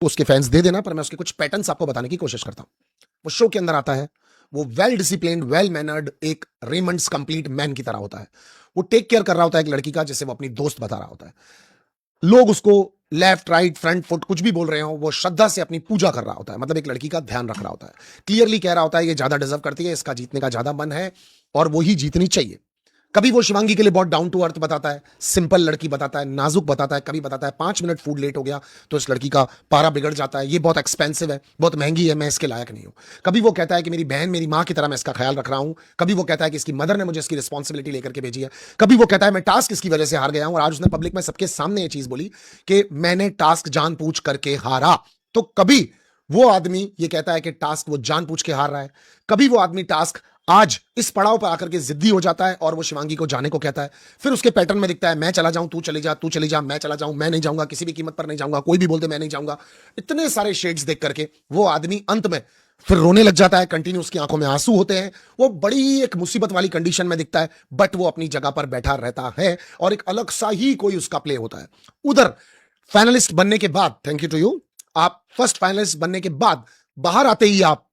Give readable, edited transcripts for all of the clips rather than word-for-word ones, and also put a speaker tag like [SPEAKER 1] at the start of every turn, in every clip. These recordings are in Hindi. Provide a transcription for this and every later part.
[SPEAKER 1] तो उसके फैंस दे देना, पर मैं उसके कुछ पैटर्न्स आपको बताने की कोशिश करता हूं। वो शो के अंदर आता है, वो वेल डिसिप्लिन्ड, वेल मैनर्ड, एक रेमंड्स कंप्लीट मैन की तरह होता है। वो टेक केयर कर रहा होता है एक लड़की का, जिसे वो अपनी दोस्त बता रहा होता है। लोग उसको लेफ्ट राइट फ्रंट फुट कुछ भी बोल रहे हो, वो श्रद्धा से अपनी पूजा कर रहा होता है, मतलब एक लड़की का ध्यान रख रहा होता है। क्लियरली कह रहा होता है ये ज्यादा डिजर्व करती है, इसका जीतने का ज्यादा मन है और वो ही जीतनी चाहिए। कभी वो शिवांगी के लिए बहुत डाउन टू अर्थ बताता है, सिंपल लड़की बताता है, नाजुक बताता है। कभी बताता है 5 मिनट फूड लेट हो गया तो इस लड़की का पारा बिगड़ जाता है, ये बहुत एक्सपेंसिव है, बहुत महंगी है, मैं इसके लायक नहीं हूं। कभी वो कहता है कि मेरी बहन मेरी मां की तरह मैं इसका ख्याल रख रहा हूं। कभी वो कहता है कि इसकी मदर ने मुझे इसकी रिस्पॉन्सिबिलिटी लेकर के भेजी है। कभी वो कहता है मैं टास्क इसकी वजह से हार गया हूं, और आज उसने पब्लिक में सबके सामने ये चीज बोली कि मैंने टास्क जानबूझ करके हारा। तो कभी वो आदमी ये कहता है कि टास्क वो जानबूझ के हार रहा है। कभी वो आदमी टास्क आज इस पड़ाव पर आकर के जिद्दी हो जाता है और वो शिवांगी को जाने को कहता है। फिर उसके पैटर्न में दिखता है मैं चला जाऊं, तू चली जा, तू चली जा, मैं चला जाऊं, मैं नहीं जाऊंगा, किसी भी कीमत पर नहीं जाऊंगा, कोई भी बोलते मैं नहीं जाऊंगा। इतने सारे शेड्स देख करके वो आदमी अंत में फिर रोने लग जाता है, कंटिन्यू उसकी आंखों में आंसू होते हैं। वो बड़ी एक मुसीबत वाली कंडीशन में दिखता है, बट वो अपनी जगह पर बैठा रहता है और एक अलग सा ही कोई उसका प्ले होता है। उधर फाइनलिस्ट बनने के बाद, थैंक यू टू यू, आप फर्स्ट फाइनलिस्ट बनने के बाद बाहर आते ही आप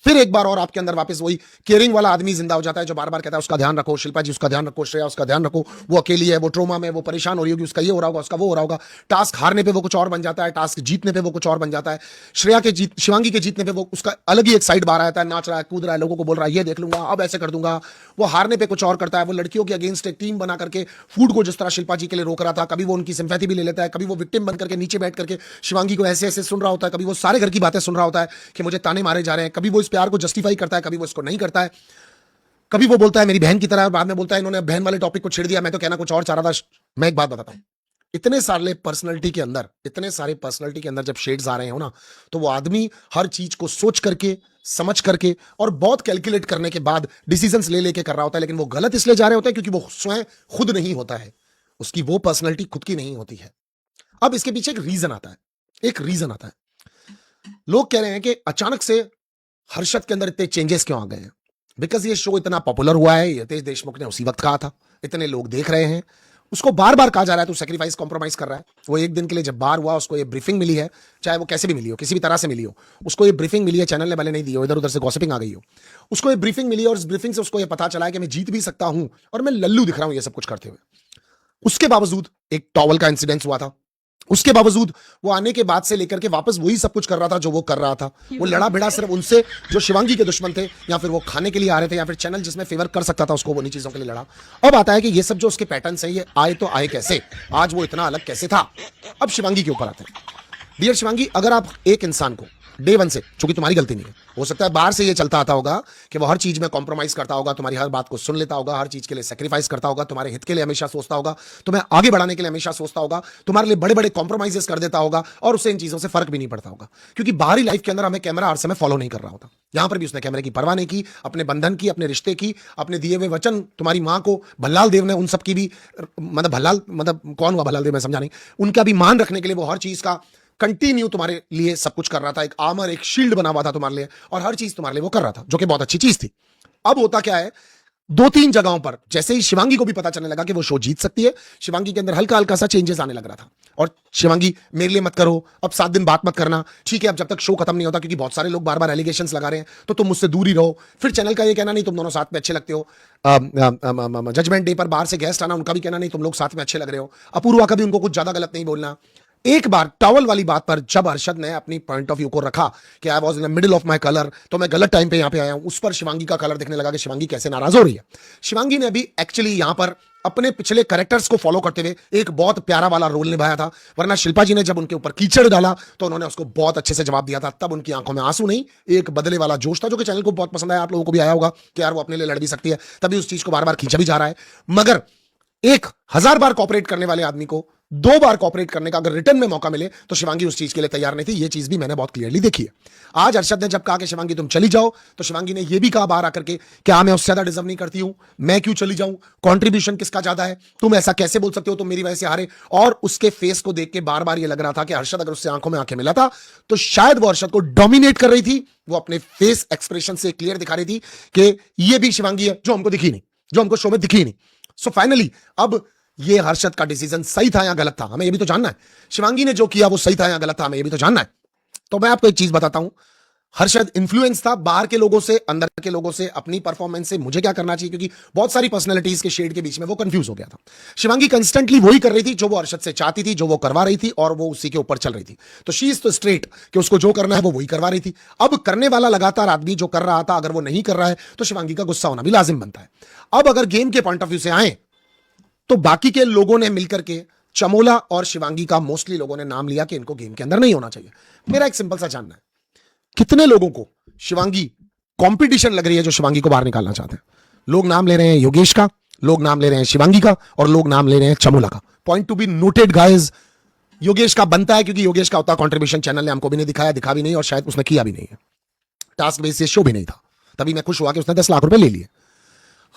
[SPEAKER 1] फिर एक बार और आपके अंदर वापस वही केयरिंग वाला आदमी जिंदा हो जाता है, जो बार बार कहता है उसका ध्यान रखो शिल्पा जी, उसका ध्यान रखो श्रेया, उसका ध्यान रखो, वो अकेली है, वो ट्रोमा में, वो परेशान हो रही होगी, उसका ये हो रहा होगा, उसका वो हो रहा होगा। टास्क हारने पे वो कुछ और बन जाता है, टास्क जीतने पे वो कुछ और बन जाता है। श्रेया के जीत, शिवांगी के जीतने पे वो उसका अलग ही एक साइड बाहर आता है, नाच रहा है, कूद रहा है, लोगों को बोल रहा है ये देख लूंगा, अब ऐसे कर दूंगा। वो हारने पे कुछ और करता है, वो लड़कियों के अगेंस्ट एक टीम बना करके फूड को जिस तरह शिल्पा जी के लिए रोक रहा था, कभी वो उनकी सिंपैथी भी ले लेता है, कभी वो विक्टिम बन करके नीचे बैठ करके शिवांगी को ऐसे ऐसे सुन रहा होता है, कभी वो सारे घर की बातें सुन रहा होता है कि मुझे ताने मारे जा रहे हैं, कभी वो इस प्यार को जस्टिफाई करता है, कभी वो इसको नहीं करता है, कभी वो बोलता है मेरी बहन की तरह, बाद में बोलता है इन्होंने बहन वाले टॉपिक को छेड़ दिया, मैं तो कहना कुछ और चाह रहा था। मैं एक बात बताता हूं, इतने सारे पर्सनैलिटी के अंदर, इतने सारे पर्सनैलिटी के अंदर जब शेड्स आ रहे हो ना, तो वो आदमी हर चीज को सोच करके, समझ करके और बहुत कैलकुलेट करने के बाद डिसीजंस ले लेके कर रहा होता है। लेकिन वो गलत इसलिए जा रहे होते हैं क्योंकि वो स्वयं खुद नहीं होता है, उसकी वो पर्सनैलिटी खुद की नहीं होती है। अब इसके पीछे एक रीजन आता है, एक रीजन आता है। लोग कह रहे हैं कि अचानक से हर्षद के अंदर इतने चेंजेस क्यों आ गए हैं? बिकॉज ये शो इतना पॉपुलर हुआ है, यतेश देशमुख ने उसी वक्त कहा था, इतने लोग देख रहे हैं, उसको बार बार कहा जा रहा है तू सेक्रीफाइस कॉम्प्रोमाइज कर रहा है। वो एक दिन के लिए जब बाहर हुआ, उसको ये ब्रीफिंग मिली है, चाहे वो कैसे भी मिली हो, किसी भी तरह से मिली हो, उसको ये ब्रीफिंग मिली है, चैनल ने भले नहीं दी हो, इधर उधर से गॉसिपिंग आ गई हो, उसको ये ब्रीफिंग मिली है और इस ब्रीफिंग से उसको ये पता चला है कि मैं जीत भी सकता हूं और मैं लल्लू दिख रहा हूं ये सब कुछ करते हुए। उसके बावजूद एक टॉवल का इंसिडेंस हुआ था, उसके बावजूद वो आने के बाद से लेकर के वापस वही सब कुछ कर रहा था जो वो कर रहा था। वो लड़ा भिड़ा सिर्फ उनसे जो शिवांगी के दुश्मन थे, या फिर वो खाने के लिए आ रहे थे, या फिर चैनल जिसमें फेवर कर सकता था उसको, वो उन्हीं चीजों के लिए लड़ा। अब आता है कि ये सब जो उसके पैटर्न्स हैं, ये आए तो आए कैसे, आज वो इतना अलग कैसे था। अब शिवांगी के ऊपर आते हैं। डियर शिवांगी, अगर आप एक इंसान को डे वन से, चूंकि तुम्हारी गलती नहीं है, हो सकता है बाहर से ये चलता आता होगा कि वो हर चीज में कॉम्प्रोमाइज करता होगा, तुम्हारी हर बात को सुन लेता होगा, हर चीज के लिए सेक्रीफाइस करता होगा, तुम्हारे हित के लिए हमेशा सोचता होगा, तुम्हें आगे बढ़ाने के लिए हमेशा सोचता होगा, तुम्हारे लिए बड़े बड़े कॉम्प्रोमाइजेस कर देता होगा और उससे इन चीजों से फर्क भी नहीं पड़ता होगा, क्योंकि बाहरी लाइफ के अंदर हमें कैमरा हर समय फॉलो नहीं कर रहा होता। यहां पर भी उसने कैमरे की परवाह नहीं की, अपने बंधन की, अपने रिश्ते की, अपने दिए हुए वचन, तुम्हारी मां को भल्लाल देव ने उन सब की भी, मतलब भल्लाल मतलब कौन हुआ भल्लाल देव, मैं समझा नहीं, उनका भी मान रखने के लिए वो हर चीज का कंटिन्यू तुम्हारे लिए सब कुछ कर रहा था, एक आर्मर, एक शील्ड बना हुआ था तुम्हारे लिए, और हर चीज तुम्हारे लिए वो कर रहा था, जो कि बहुत अच्छी चीज थी। अब होता क्या है, 2-3 जगहों पर जैसे ही शिवांगी को भी पता चलने लगा कि वो शो जीत सकती है, शिवांगी के अंदर हल्का हल्का सा चेंजेस आने लग रहा था। और शिवांगी मेरे लिए मत करो, अब 7 दिन बात मत करना, ठीक है, अब जब तक शो खत्म नहीं होता, क्योंकि बहुत सारे लोग बार बार एलिगेशंस लगा रहे हैं, तो तुम मुझसे दूर ही रहो। फिर चैनल का ये कहना नहीं तुम दोनों साथ में अच्छे लगते हो, जजमेंट डे पर बाहर से गेस्ट आना, उनका भी कहना नहीं तुम लोग साथ में अच्छे लग रहे हो, अपूर्वा का भी उनको कुछ ज्यादा गलत नहीं बोलना। एक बार टॉवल वाली बात पर जब हर्षद ने अपनी पॉइंट ऑफ व्यू को रखा कि I was in the middle of my colour, तो मैं गलत टाइम पे यहां पे आया हूं, उस पर शिवांगी का कलर दिखने लगा कि शिवांगी कैसे नाराज हो रही है। शिवांगी ने भी एक्चुअली यहां पर अपने पिछले कैरेक्टर्स को फॉलो करते हुए एक बहुत प्यारा वाला रोल निभाया था, वरना शिल्पा जी ने जब उनके ऊपर कीचड़ डाला तो उन्होंने उसको बहुत अच्छे से जवाब दिया था। तब उनकी आंखों में आंसू नहीं, एक बदले वाला जोश था, जो कि चैनल को बहुत पसंद आया, आप लोगों को भी आया होगा कि यार वो अपने लिए लड़ भी सकती है, तभी उस चीज को बार बार खींचा भी जा रहा है। मगर 1000 बार कॉपरेट करने वाले आदमी को 2 बार कॉपरेट करने का अगर रिटर्न में मौका मिले तो शिवांगी उस चीज के लिए तैयार नहीं थी। ये चीज भी मैंने बहुत क्लियरली देखी है। आज हर्षद ने जब कहा कि शिवांगी तुम चली जाओ, तो शिवांगी ने यह भी कहा बाहर आकर के क्या मैं उससे ज्यादा डिजर्व नहीं करती हूं, मैं क्यों चली जाऊं, कंट्रीब्यूशन किसका ज्यादा है, तुम ऐसा कैसे बोल सकते हो, तुम मेरी वजह से हारे। और उसके फेस को देख के बार बार ये लग रहा था कि हर्षद अगर उससे आंखों में आंखें मिला था तो शायद वो हर्षद को डोमिनेट कर रही थी। वो अपने फेस एक्सप्रेशन से क्लियर दिखा रही थी कि ये भी शिवांगी है जो हमको दिखी नहीं, जो हमको शो में दिखी नहीं। सो फाइनली अब ये हर्षद का डिसीजन सही था या गलत था, हमें ये भी तो जानना है। शिवांगी ने जो किया वो सही था या गलत था, हमें ये भी तो जानना है। तो मैं आपको एक चीज बताता हूं, हर्षद इन्फ्लुएंस था बाहर के लोगों से, अंदर के लोगों से, अपनी परफॉर्मेंस से, मुझे क्या करना चाहिए, क्योंकि बहुत सारी पर्सनैलिटीज के शेड के बीच में वो कंफ्यूज हो गया था। शिवांगी कंस्टेंटली वही कर रही थी जो वो हर्षद से चाहती थी, जो वो करवा रही थी, और वो उसी के ऊपर चल रही थी। तो शी इज तो स्ट्रेट कि उसको जो करना है वो वही करवा रही थी। अब करने वाला लगातार आदमी जो कर रहा था, अगर वो नहीं कर रहा है तो शिवांगी का गुस्सा होना भी लाजिम बनता है। अब अगर गेम के पॉइंट ऑफ व्यू से आए तो बाकी के लोगों ने मिलकर के चमोला और शिवांगी का मोस्टली लोगों ने नाम लिया कि इनको गेम के अंदर नहीं होना चाहिए। मेरा एक सिंपल सा जानना है, कितने लोगों को शिवांगी कंपटीशन लग रही है जो शिवांगी को बाहर निकालना चाहते हैं? लोग नाम ले रहे हैं योगेश का, लोग नाम ले रहे हैं शिवांगी का, और लोग नाम ले रहे हैं चमोला का। Point to be noted guys, Yogesh का बनता है क्योंकि योगेश का उतना कंट्रीब्यूशन चैनल ने हमको भी नहीं दिखाया, दिखा भी नहीं, और शायद उसने किया भी नहीं है। टास्क बेस्ड शो भी नहीं था, तभी मैं खुश हुआ कि उसने 10 लाख रुपए ले लिए।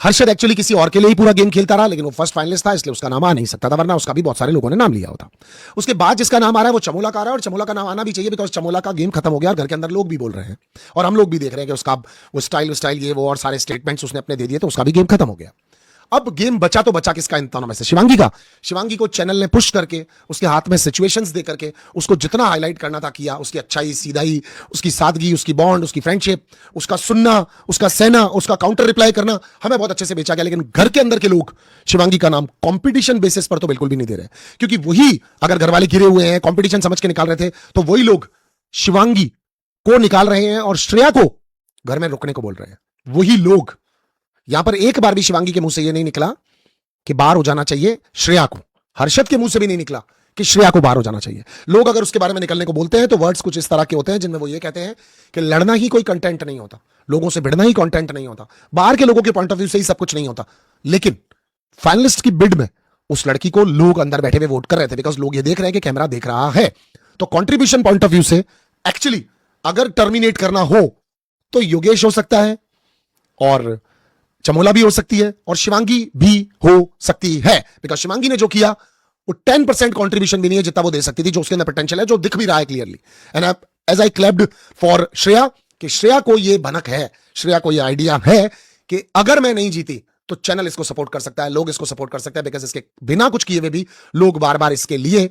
[SPEAKER 1] हर्षद एक्चुअली किसी और के लिए ही पूरा गेम खेलता रहा, लेकिन वो फर्स्ट फाइनलिस्ट था इसलिए उसका नाम आ नहीं सकता था, वरना उसका भी बहुत सारे लोगों ने नाम लिया होता। उसके बाद जिसका नाम आ रहा है वो चमोला का आ रहा है, और चमोला का नाम आना भी चाहिए बिकॉज चमोला का गेम खत्म हो गया और घर के अंदर लोग भी बोल रहे हैं, और हम लोग भी देख रहे हैं कि उसका वो स्टाइल ये वो और सारे स्टेटमेंट्स उसने अपने दे दिए, तो उसका भी गेम खत्म हो गया। अब गेम बचा तो बचा किसका इन दोनों में से? शिवांगी का। शिवांगी को चैनल ने पुश करके, उसके हाथ में सिचुएशंस दे करके, उसको जितना हाईलाइट करना था किया। उसकी अच्छाई, सीधाई, उसकी सादगी, उसकी बॉन्ड, उसकी फ्रेंडशिप, उसका सुनना, उसका सहना, उसका काउंटर रिप्लाई करना हमें बहुत अच्छे से बेचा गया। लेकिन घर के अंदर के लोग शिवांगी का नाम कंपटीशन बेसिस पर तो बिल्कुल भी नहीं दे रहे, क्योंकि वही अगर घर वाले गिरे हुए हैं, कंपटीशन समझ के निकाल रहे थे, तो वही लोग शिवांगी को निकाल रहे हैं और श्रेया को घर में रुकने को बोल रहे हैं। वही लोग, यहां पर एक बार भी शिवांगी के मुंह से यह नहीं निकला कि बाहर हो जाना चाहिए श्रेया को। हर्षद के मुंह से भी नहीं निकला कि श्रेया को बाहर हो जाना चाहिए। लोग अगर उसके बारे में निकलने को बोलते हैं तो वर्ड्स कुछ इस तरह के होते हैं जिनमें वो ये कहते हैं कि लड़ना ही कोई कंटेंट नहीं होता, लोगों से भिड़ना ही कंटेंट नहीं होता, बाहर के लोगों के पॉइंट ऑफ व्यू से ही सब कुछ नहीं होता। लेकिन फाइनलिस्ट की बिड में उस लड़की को लोग अंदर बैठे हुए वोट कर रहे थे, बिकॉज लोग ये देख रहे हैं कि कैमरा देख रहा है। तो कॉन्ट्रीब्यूशन पॉइंट ऑफ व्यू से एक्चुअली अगर टर्मिनेट करना हो तो योगेश हो सकता है, और चमोला भी हो सकती है, और शिवांगी भी हो सकती है, बिकॉज शिवांगी ने जो किया वो 10% कंट्रीब्यूशन भी नहीं है जितना वो दे सकती थी, जो उसके अंदर पोटेंशियल है, जो दिख भी रहा है clearly. And as I clapped for Shreya कि श्रेया को ये भनक है, श्रेया को ये आइडिया है कि अगर मैं नहीं जीती तो चैनल इसको सपोर्ट कर सकता है, लोग इसको सपोर्ट कर सकते हैं, बिकॉज इसके बिना कुछ किए हुए भी लोग बार बार इसके लिए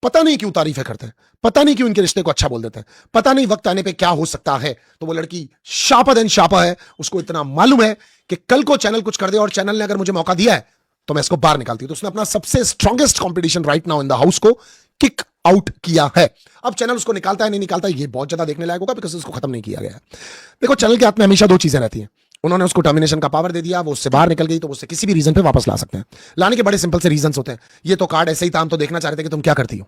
[SPEAKER 1] पता नहीं क्यों तारीफें करते हैं, पता नहीं क्यों इनके रिश्ते को अच्छा बोल देते हैं, पता नहीं वक्त आने पे क्या हो सकता है। तो वो लड़की शापा देन शापा है, उसको इतना मालूम है कि कल को चैनल कुछ कर दे और चैनल ने अगर मुझे मौका दिया है तो मैं इसको बाहर निकालती हूं। तो उसने अपना सबसे strongest competition right now in the house को किक आउट किया है। अब चैनल उसको निकालता है नहीं निकालता है ये बहुत ज्यादा देखने लायक होगा, बिकॉज उसको खत्म नहीं किया गया है। देखो, चैनल के हाथ में हमेशा दो चीजें रहती हैं। उन्होंने उसको टर्मिनेशन का पावर दे दिया, वो उससे बाहर निकल गई, तो उससे किसी भी रीजन पे वापस ला सकते हैं। लाने के बड़े सिंपल से रीजन होते हैं। ये तो कार्ड ऐसे ही था, हम तो देखना चाह रहे थे कि तुम क्या करती हो,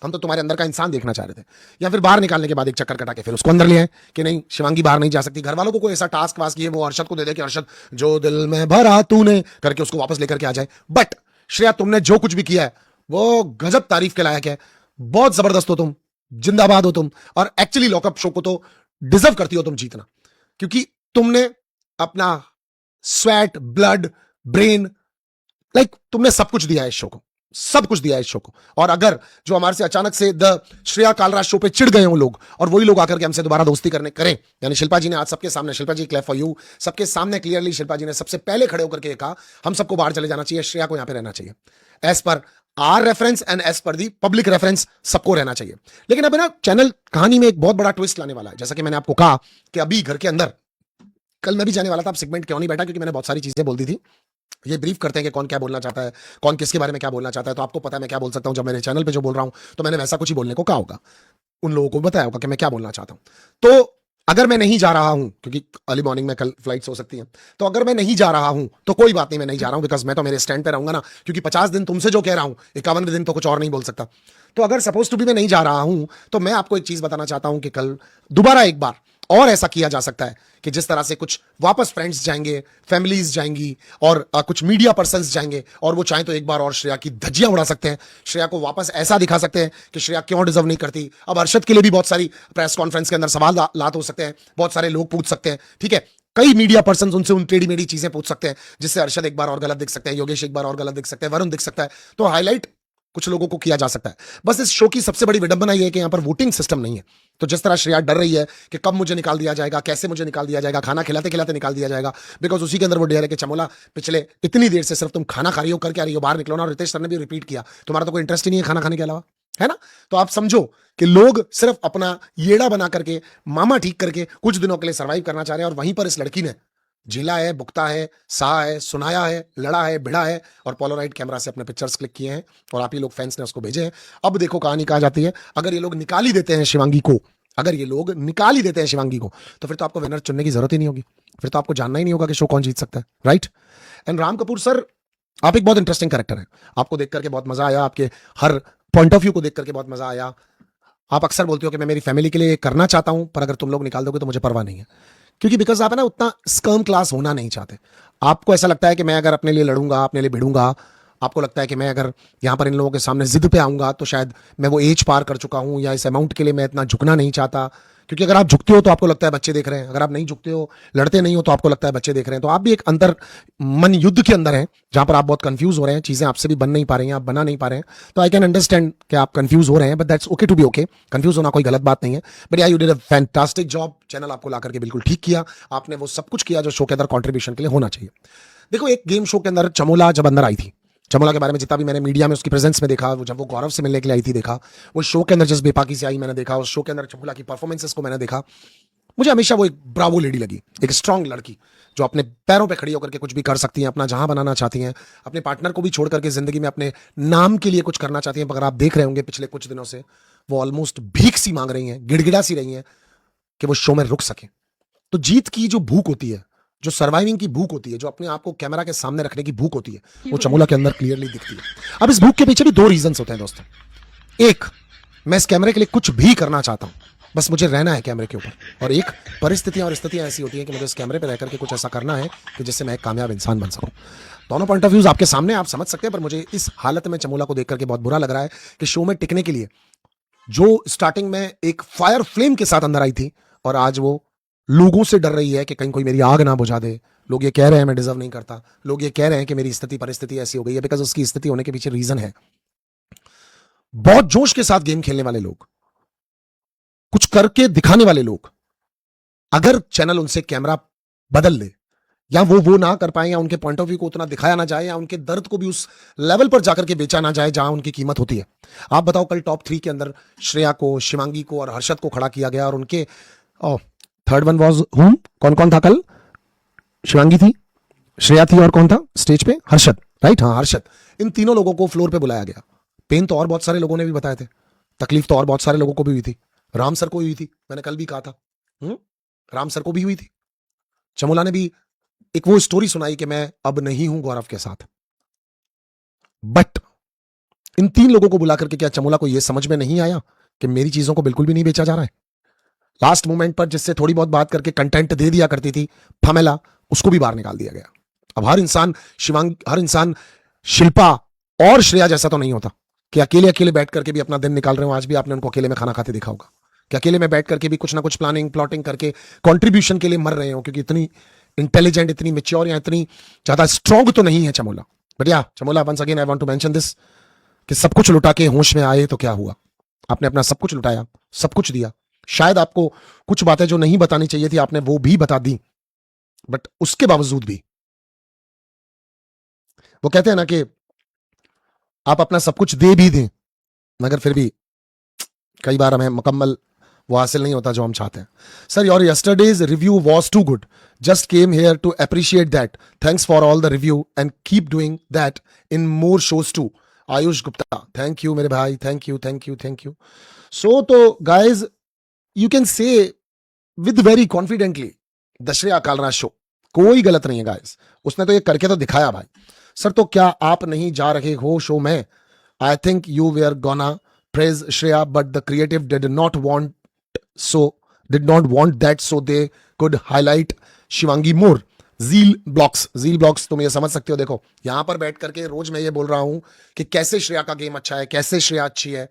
[SPEAKER 1] हम तो तुम्हारे अंदर का इंसान देखना चाह रहे थे। या फिर बाहर निकालने के बाद एक चक्कर कटा के फिर उसको अंदर ले आए कि नहीं शिवांगी बाहर नहीं जा सकती। घर वालों को कोई ऐसा टास्क वास्क किए वो हर्षद को दे दे कि हर्षद जो दिल में भरा तूने करके उसको वापस लेकर के आ जाए। बट श्रेया, तुमने जो कुछ भी किया है वो गजब तारीफ के लायक है, बहुत जबरदस्त हो तुम, जिंदाबाद हो तुम, और एक्चुअली लॉकअप शो को तो डिजर्व करती हो तुम जीतना, क्योंकि तुमने अपना स्वेट, ब्लड, ब्रेन, तुमने सब कुछ दिया है इस शो को, सब कुछ दिया है इस शो को। और अगर जो हमारे से अचानक से द श्रेया कालराज शो पे चिढ़ गए हो लोग, और वही लोग आकर के हमसे दोबारा दोस्ती करने करें, यानी शिल्पा जी ने आज सबके सामने, शिल्पा जी क्लैप फॉर यू, सबके सामने क्लियरली शिल्पा जी ने सबसे पहले खड़े होकर के कहा हम सबको बाहर चले जाना चाहिए, श्रेया को यहां पे रहना चाहिए, as per are reference and as per the public reference सबको रहना चाहिए। लेकिन अब ना चैनल कहानी में एक बहुत बड़ा ट्विस्ट लाने वाला है। जैसा कि मैंने आपको कहा कि अभी घर के अंदर, कल मैं भी जाने वाला था, अब सेगमेंट क्यों नहीं बैठा क्योंकि मैंने बहुत सारी चीजें बोल दी थी। ये ब्रीफ करते हैं कि कौन क्या बोलना चाहता है, कौन किसके बारे में क्या बोलना चाहता है, तो आपको पता है मैं क्या बोल सकता हूं। जब मेरे चैनल पे जो बोल रहा हूं तो मैंने वैसा कुछ ही बोलने को कहा होगा, उन लोगों को बताया होगा कि मैं क्या बोलना चाहता हूं। तो अगर मैं नहीं जा रहा हूं, क्योंकि अर्ली मॉर्निंग में कल फ्लाइट्स हो सकती हैं, तो अगर मैं नहीं जा रहा हूं तो कोई बात नहीं, मैं नहीं जा रहा हूं, बिकॉज मैं तो मेरे स्टैंड पे रहूंगा ना, क्योंकि 50 दिन तुमसे जो कह रहा हूं 51 दिन तो कुछ और नहीं बोल सकता। तो अगर सपोज टू भी मैं नहीं जा रहा हूं तो मैं आपको एक चीज बताना चाहता हूं कि कल दोबारा एक बार और ऐसा किया जा सकता है कि जिस तरह से कुछ वापस फ्रेंड्स जाएंगे, फैमिलीज जाएंगी, और कुछ मीडिया पर्सन्स जाएंगे, और वो चाहे तो एक बार और श्रेया की धज्जियां उड़ा सकते हैं, श्रेया को वापस ऐसा दिखा सकते हैं कि श्रेया क्यों डिजर्व नहीं करती। अब हर्षद के लिए भी बहुत सारी प्रेस कॉन्फ्रेंस के अंदर सवाल लात हो सकते हैं, बहुत सारे लोग पूछ सकते हैं, ठीक है, कई मीडिया पर्सन उनसे उन टेढ़ी मेढ़ी चीजें पूछ सकते हैं, जिससे हर्षद एक बार और गलत दिख सकते हैं, योगेश एक बार और गलत दिख सकते हैं, वरुण दिख सकता है। तो हाईलाइट कुछ लोगों को किया जा सकता है। बस इस शो की सबसे बड़ी विडंबना यह है कि यहां पर वोटिंग सिस्टम नहीं है। तो जिस तरह श्रेया डर रही है कि कब मुझे निकाल दिया जाएगा, कैसे मुझे निकाल दिया जाएगा, खाना खिलाते खिलाते निकाल दिया जाएगा, बिकॉज उसी के अंदर वो डर है कि चमोला पिछले इतनी देर से सिर्फ तुम खाना खा रही हो, करके आ रही हो, बाहर निकलो ना। और रितेश सर ने भी रिपीट किया, तुम्हारा तो कोई इंटरेस्ट ही नहीं है खाना खाने के अलावा, है ना? तो आप समझो कि लोग सिर्फ अपना येड़ा बना करके, मामा ठीक करके कुछ दिनों के लिए सर्वाइव करना चाह रहे हैं, और वहीं पर इस लड़की ने झेला है, भुगता है, सहा है, सुनाया है, लड़ा है, भिड़ा है, और पोलोराइड कैमरा से अपने पिक्चर्स क्लिक किए हैं, और आप ही लोग फैंस ने उसको भेजे हैं। अब देखो कहानी कहा जाती है, अगर ये लोग निकाल ही देते हैं शिवांगी को, अगर ये लोग निकाल ही देते हैं शिवांगी को, तो फिर तो आपको विनर चुनने की जरूरत ही नहीं होगी, फिर तो आपको जानना ही नहीं होगा कि शो कौन जीत सकता है, right? And Ram Kapoor sir, आप एक बहुत इंटरेस्टिंग कैरेक्टर है, आपको देख करके बहुत मजा आया, आपके हर पॉइंट ऑफ व्यू को देख करके बहुत मजा आया। आप अक्सर बोलते हो कि मैं मेरी फैमिली के लिए करना चाहता हूं, पर अगर तुम लोग निकाल दोगे तो मुझे परवाह नहीं है, क्योंकि बिकॉज आप है ना उतना स्कर्म क्लास होना नहीं चाहते। आपको ऐसा लगता है कि मैं अगर अपने लिए लड़ूंगा, अपने लिए भिड़ूंगा, आपको लगता है कि मैं अगर यहां पर इन लोगों के सामने जिद पे आऊंगा तो शायद मैं वो एज पार कर चुका हूं, या इस अमाउंट के लिए मैं इतना झुकना नहीं चाहता, क्योंकि अगर आप झुकते हो तो आपको लगता है बच्चे देख रहे हैं, अगर आप नहीं झुकते हो, लड़ते नहीं हो, तो आपको लगता है बच्चे देख रहे हैं। तो आप भी एक अंदर मन युद्ध के अंदर हैं, जहां पर आप बहुत कंफ्यूज हो रहे हैं, चीजें आपसे भी बन नहीं पा रही हैं, आप बना नहीं पा रहे हैं। तो आई कैन अंडरस्टैंड कि आप कंफ्यूज हो रहे हैं, but that's okay to be okay. Confuse होना कोई गलत बात नहीं है, but yeah you did a fantastic job. Channel आपको ला करके बिल्कुल ठीक किया, आपने वो सब कुछ किया जो शो के अंदर कॉन्ट्रीब्यूशन के लिए होना चाहिए। देखो, एक गेम शो के अंदर चमोला जब अंदर आई थी, चमोला के बारे में जितना भी मैंने मीडिया में उसकी प्रेजेंस में देखा, जब वो गौरव से मिलने के लिए आई थी देखा, वो शो के अंदर जिस बेपाकी से आई मैंने देखा, उस शो के अंदर चमोला की परफॉर्मेंसेस को मैंने देखा, मुझे हमेशा वो एक ब्रावो लेडी लगी, एक स्ट्रांग लड़की जो अपने पैरों पे खड़ी होकर के कुछ भी कर सकती हैं, अपना जहां बनाना चाहती हैं, अपने पार्टनर को भी छोड़ करके जिंदगी में अपने नाम के लिए कुछ करना चाहती हैं। अगर आप देख रहे होंगे पिछले कुछ दिनों से वो ऑलमोस्ट भीख सी मांग रही हैं, गिड़गिड़ा सी रही हैं कि वो शो में रुक सके। तो जीत की जो भूख होती है, जो सर्वाइविंग की भूख होती है, जो अपने आप को कैमरा के सामने रखने की भूख होती है, वो चमोला के अंदर क्लियरली दिखती है। अब इस भूख के पीछे भी दो रीजन होते हैं दोस्तों। एक, मैं इस कैमरे के लिए कुछ भी करना चाहता हूं, बस मुझे रहना है कैमरे के ऊपर, और एक, परिस्थितियां और स्थितियां ऐसी होती हैं कि मुझे इस कैमरे पर रहकर के कुछ ऐसा करना है कि जिससे मैं एक कामयाब इंसान बन सकूं। दोनों पॉइंट ऑफ व्यूज आपके सामने, आप समझ सकते हैं, पर मुझे इस हालत में चमोला को देख करके बहुत बुरा लग रहा है कि शो में टिकने के लिए जो स्टार्टिंग में एक फायर फ्लेम के साथ अंदर आई थी, और आज वो लोगों से डर रही है कि कहीं कोई मेरी आग ना बुझा दे। लोग ये कह रहे हैं मैं डिजर्व नहीं करता, लोग ये कह रहे हैं कि मेरी स्थिति परिस्थिति ऐसी हो गई है, बिकॉज उसकी स्थिति होने के पीछे रीजन है। बहुत जोश के साथ गेम खेलने वाले लोग, कुछ करके दिखाने वाले लोग, अगर चैनल उनसे कैमरा बदल ले, या वो ना कर पाए, या उनके पॉइंट ऑफ व्यू को उतना दिखाया ना जाए, या उनके दर्द को भी उस लेवल पर जाकर के बेचा ना जाए जहां उनकी कीमत होती है। आप बताओ, कल टॉप 3 के अंदर श्रेया को, शिवांगी को और हर्षद को खड़ा किया गया, और उनके थर्ड वन वाज हुम, कौन कौन था कल? शिवांगी थी, श्रेया थी, और कौन था स्टेज पे? हर्षद, राइट? हाँ, हर्षद। इन तीनों लोगों को फ्लोर पे बुलाया गया। पेन तो और बहुत सारे लोगों ने भी बताए थे, तकलीफ तो और बहुत सारे लोगों को भी हुई थी, राम सर को हुई थी, मैंने कल भी कहा था। राम सर को भी हुई थी। चमोला ने भी एक वो स्टोरी सुनाई कि मैं अब नहीं हूं गौरव के साथ। बट इन 3 लोगों को बुला करके क्या चमोला को यह समझ में नहीं आया कि मेरी चीजों को बिल्कुल भी नहीं बेचा जा रहा है? लास्ट मोमेंट पर जिससे थोड़ी बहुत बात करके कंटेंट दे दिया करती थी फमेला, उसको भी बाहर निकाल दिया गया। अब हर इंसान शिल्पा और श्रेया जैसा तो नहीं होता कि अकेले अकेले बैठ करके भी अपना दिन निकाल रहे हो। आज भी आपने उनको अकेले में खाना खाते देखा होगा कि अकेले में बैठ करके भी कुछ ना कुछ प्लॉटिंग करके कंट्रीब्यूशन के लिए मर रहे हो, क्योंकि इतनी इंटेलिजेंट, इतनी मेच्योर, या इतनी ज्यादा स्ट्रॉन्ग तो नहीं है Chamola. But yeah Chamola, once again I want to mention this कि सब कुछ लुटा के होश में आए तो क्या हुआ? आपने अपना सब कुछ लुटाया, सब कुछ दिया। शायद आपको कुछ बातें जो नहीं बतानी चाहिए थी आपने वो भी बता दी, बट उसके बावजूद भी वो कहते हैं ना कि आप अपना सब कुछ दे भी दें, मगर फिर भी कई बार हमें मुकम्मल वो हासिल नहीं होता जो हम चाहते हैं। Sir, your yesterday's review was too good, just came here to appreciate that, thanks for all the review and keep doing that in more shows too. Ayush Gupta, thank you मेरे भाई, thank you thank you thank you. So तो guys, you can say with very confidently दशरया कालरा शो कोई गलत नहीं है गाइज, उसने तो ये करके तो दिखाया भाई। सर, तो क्या आप नहीं जा रहे हो शो में? I think you were gonna praise Shreya but the creative did not want that, so they could highlight Shivangi more. जील ब्लॉक्स तुम ये समझ सकते हो। देखो, यहां पर बैठ करके रोज मैं ये बोल रहा हूं कि कैसे श्रेया का गेम अच्छा है, कैसे श्रेया अच्छी है,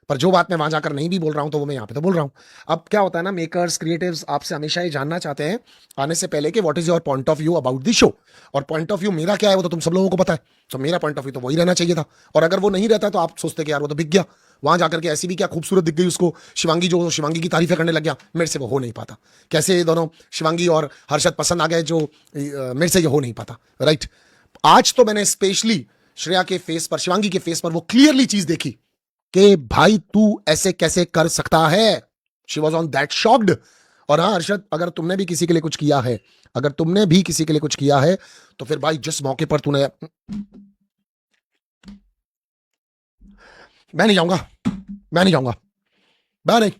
[SPEAKER 1] पर जो बात मैं वहां जाकर नहीं भी बोल रहा हूं तो वो मैं यहां पे तो बोल रहा हूं। अब क्या होता है ना, मेकर्स, क्रिएटिव्स आपसे हमेशा ये जानना चाहते हैं आने से पहले कि what is your point of view about the show, और पॉइंट ऑफ व्यू मेरा क्या है वो तो तुम सब लोगों को पता है। तो मेरा पॉइंट ऑफ व्यू तो वही रहना चाहिए था, और अगर वो नहीं रहता तो आप सोचते कि यार वो तो बिक गया, वहां जाकर के ऐसी भी क्या खूबसूरत दिख गई उसको शिवांगी, जो शिवांगी की तारीफें करने लग गया। मेरे से वो हो नहीं पाता। कैसे ये दोनों शिवांगी और हर्षद पसंद आ गए जो मेरे से ये हो नहीं पाता, राइट? आज तो मैंने स्पेशली श्रेया के फेस पर, शिवांगी के फेस पर वो क्लियरली चीज देखी कि भाई तू ऐसे कैसे कर सकता है। She was on that shocked. और हाँ हर्षद, अगर तुमने भी किसी के लिए कुछ किया है, अगर तुमने भी किसी के लिए कुछ किया है, तो फिर भाई जिस मौके पर तूने, मैं नहीं जाऊंगा, मैं नहीं जाऊंगा, मैं नहीं,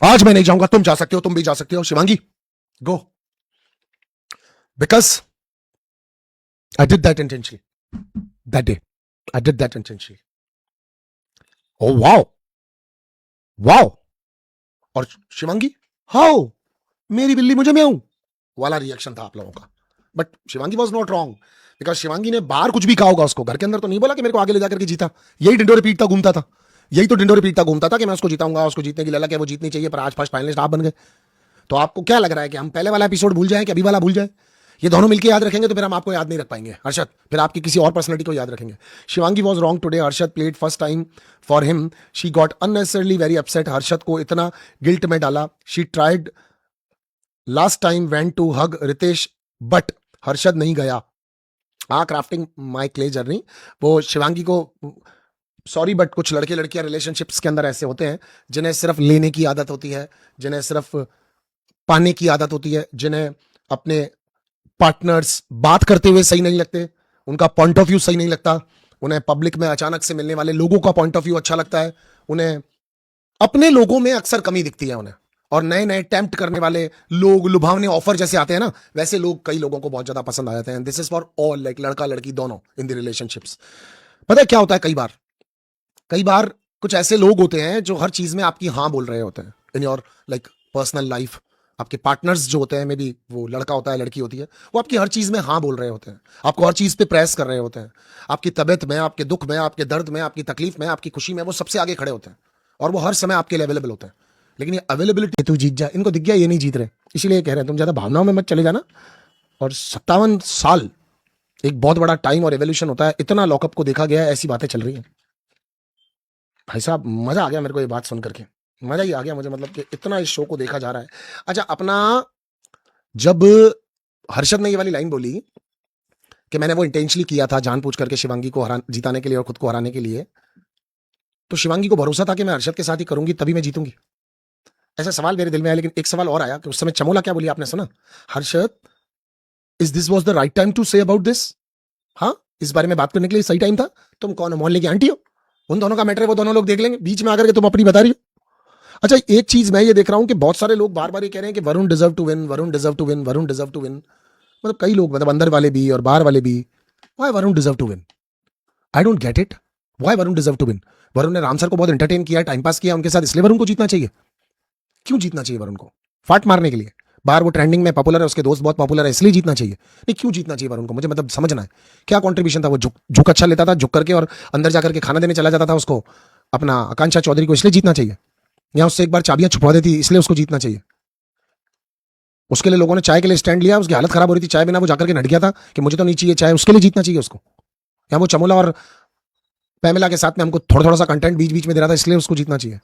[SPEAKER 1] आज मैं नहीं जाऊंगा। तुम जा सकते हो, तुम भी जा सकते हो Shivangi, go, because I did that intentionally that day, I did that intentionally. Oh wow, wow. और शिवांगी, हाउ, मेरी बिल्ली मुझे म्याऊं वाला रिएक्शन था आप लोगों का। But Shivangi was not wrong, because Shivangi ने बाहर कुछ भी कहा होगा उसको, घर के अंदर तो नहीं बोला कि मेरे को आगे ले जाकर के जीता। यही डिंडोरे पीटता घूमता था, यही तो डिंडोरे पीटता घूमता था कि मैं उसको जीताऊंगा, उसको जीतने की ललक है, वो जीतनी चाहिए, पर आज फर्स्ट फाइनलिस्ट आप बन गए। तो आपको क्या लग रहा है कि हम पहले वाला एपिसोड भूल जाएं कि अभी वाला भूल जाए? ये दोनों मिलकर याद रखेंगे तो फिर हम आपको याद नहीं रख पाएंगे हर्षद, फिर आपकी किसी और पर्सनैलिटी को याद रखेंगे। Shivangi was wrong today, Harshad played first time for him, she got unnecessarily very upset, Harshad को इतना गिल्ट में डाला। She tried last time went to hug Ritesh but Harshad नहीं गया। क्राफ्टिंग माई क्ले जर्नी, वो शिवांगी को, सॉरी बट कुछ लड़के लड़कियां रिलेशनशिप्स के अंदर ऐसे होते हैं जिन्हें सिर्फ लेने की आदत होती है, जिन्हें सिर्फ पाने की आदत होती है, जिन्हें अपने पार्टनर्स बात करते हुए सही नहीं लगते, उनका पॉइंट ऑफ व्यू सही नहीं लगता, उन्हें पब्लिक में अचानक से मिलने वाले लोगों का पॉइंट ऑफ व्यू अच्छा लगता है, उन्हें अपने लोगों में अक्सर कमी दिखती है उन्हें, और नए नए टेम्प्ट करने वाले लोग, लुभावने ऑफर जैसे आते हैं ना, वैसे लोग कई लोगों को बहुत ज्यादा पसंद आ जाते हैं। This is for all, like लड़का लड़की दोनों इन द रिलेशनशिप्स। पता है क्या होता है, कई बार कुछ ऐसे लोग होते हैं जो हर चीज में आपकी हाँ बोल रहे होते हैं in your like personal life. आपके पार्टनर्स जो होते हैं, मे बी वो लड़का होता है लड़की होती है, वो आपकी हर चीज में हाँ बोल रहे होते हैं, आपको हर चीज पे प्रेस कर रहे होते हैं, आपकी तबीयत में, आपके दुख में, आपके दर्द में, आपकी तकलीफ में, आपकी खुशी में वो सबसे आगे खड़े होते हैं, और वो हर समय आपके लिए अवेलेबल होते हैं। लेकिन ये अवेलेबिलिटी तू जीत जा, इनको दिख गया ये नहीं जीत रहे, इसीलिए कह रहे हैं तुम ज्यादा भावनाओं में मत चले जाना। और 57 साल एक बहुत बड़ा टाइम और एवोल्यूशन होता है, इतना लॉकअप को देखा गया है, ऐसी बातें चल रही हैं। भाई साहब मजा आ गया मेरे को ये बात सुन करके, मजा ही आ गया मुझे, मतलब कि इतना इस शो को देखा जा रहा है। अच्छा, अपना जब हर्षद ने ये वाली लाइन बोली कि मैंने वो इंटेंशनली किया था जानबूझ करके शिवांगी को जिताने के लिए और खुद को हराने के लिए, तो शिवांगी को भरोसा था कि मैं हर्षद के साथ ही करूंगी तभी मैं जीतूंगी, ऐसा सवाल मेरे दिल में आया। लेकिन एक सवाल और आया कि उस समय चमोला क्या बोली, आपने सुना? Harshad, is this was the right time to say about this? हाँ, इस बारे में बात करने के लिए सही टाइम था? तुम कौन हो, मोहल्ले की आंटी हो? उन दोनों का मैटर है, वो दोनों लोग देख लेंगे, बीच में आकर के तुम अपनी बता रही हो। अच्छा, एक चीज मैं ये देख रहा हूं कि बहुत सारे लोग बार बार ये कह रहे हैं कि Varun deserve to win, Varun deserve to win, Varun deserve to win. मतलब कई लोग, मतलब अंदर वाले भी और बाहर वाले भी, why Varun deserve to win? I don't get it, why Varun deserve to win? Varun ने राम सर को बहुत एंटरटेन किया, टाइम पास किया उनके साथ, इसलिए वरुण को जीतना चाहिए? क्यों जीतना चाहिए वरुण को? फाट मारने के लिए? बाहर वो ट्रेंडिंग में पॉपुलर है, उसके दोस्त बहुत पॉपुलर है, इसलिए जीतना चाहिए? नहीं, क्यों जीतना चाहिए वरुण को? मुझे मतलब समझना है क्या कंट्रीब्यूशन था। वो झुक अच्छा लेता था, झुक करके और अंदर जाकर के खाना देने चला जाता था उसको, अपना आकांक्षा चौधरी को, इसलिए जीतना चाहिए? या उससे एक बार चाबियां छुपा देती इसलिए उसको जीतना चाहिए? उसके लिए लोगों ने चाय के लिए स्टैंड लिया, उसकी हालत खराब हो रही थी चाय बिना, वो जाकर के नट गया था कि मुझे तो नहीं चाहिए चाय, उसके लिए जीतना चाहिए उसको? या वो चमोला और पैमेला के साथ में हमको थोड़ा थोड़ा सा कंटेंट बीच बीच में दे रहा था इसलिए उसको जीतना चाहिए?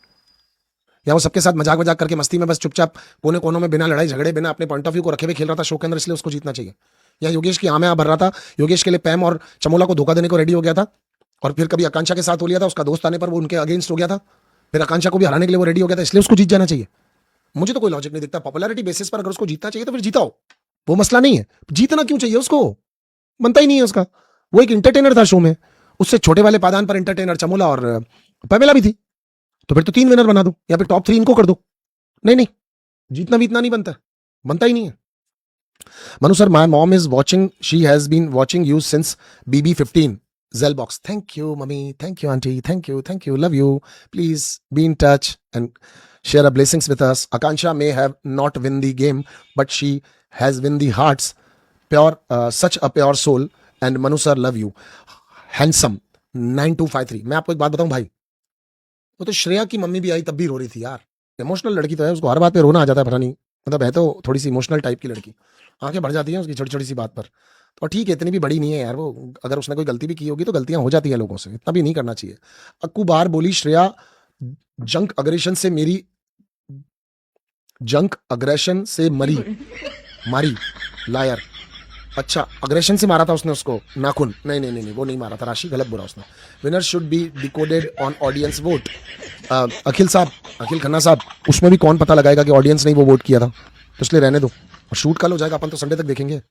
[SPEAKER 1] या वो सबके साथ मजाक मजाक करके मस्ती में बस चुपचाप कोने कोनों में बिना लड़ाई झगड़े, बिना अपने पॉइंट ऑफ व्यू को रखे हुए खेल रहा था शो के अंदर, इसलिए उसको जीतना चाहिए? या योगेश की आमे भर रहा था, योगेश के लिए पैम और चमोला को धोखा देने को रेडी हो गया था, और फिर कभी आकांक्षा के साथ हो लिया था, उसका दोस्त आने पर वो उनके अगेंस्ट हो गया था, फिर आकांक्षा को भी हराने के लिए वो रेडी हो गया था, इसलिए उसको जीत जाना चाहिए? मुझे तो कोई लॉजिक नहीं दिखता। पॉपुलैरिटी बेसिस पर अगर उसको जीतना चाहिए तो फिर जीता हो, वो मसला नहीं है। जीतना क्यों चाहिए उसको? बनता ही नहीं है उसका। वो एक इंटरटेनर था शो में, उससे छोटे वाले पादान पर इंटरटेनर चमोला और पैमेला भी थी, तो फिर तो 3 विनर बना दो या फिर टॉप 3 इनको कर दो। नहीं नहीं, जीतना भी इतना नहीं बनता, बनता ही नहीं है। Manu sir, my mom is watching, she has been watching you since BB15 Zell box. Thank you, mummy. Thank you, auntie. Thank you. Thank you. Love you. Please be in touch and share our blessings with us. Akansha may have not win the game, but she has win the hearts. Pure, such a pure soul. And Manu sir, love you. Handsome 9253. मैं आपको एक बात बताऊं भाई, वो तो श्रेया की मम्मी भी आई तब भी रो रही थी यार। इमोशनल लड़की तो है, उसको हर बात पे रोना आ जाता है, पता नहीं, मतलब है तो थोड़ी सी इमोशनल टाइप की लड़की, आंखें भर जाती हैं उसकी छोटी छोटी सी बात पर। तो ठीक है, इतनी भी बड़ी नहीं है यार वो, अगर उसने कोई गलती भी की होगी तो गलतियां हो जाती हैं लोगों से, इतना भी नहीं करना चाहिए। अक्कू बार बोली, श्रेया जंक अग्रेशन से मेरी, जंक अग्रेशन से मरी, मारी, लायर, अच्छा, अग्रेशन से मारा था उसने उसको, नाखून, नहीं नहीं नहीं नहीं, वो नहीं मारा था राशि, गलत बोला उसने। Winner should be decoded on audience vote. Akhil साहब, अखिल खन्ना साहब, उसमें भी कौन पता लगाएगा कि ऑडियंस ने वो वोट किया था, तो इसलिए रहने दो, और शूट कल हो जाएगा, अपन तो संडे तक देखेंगे।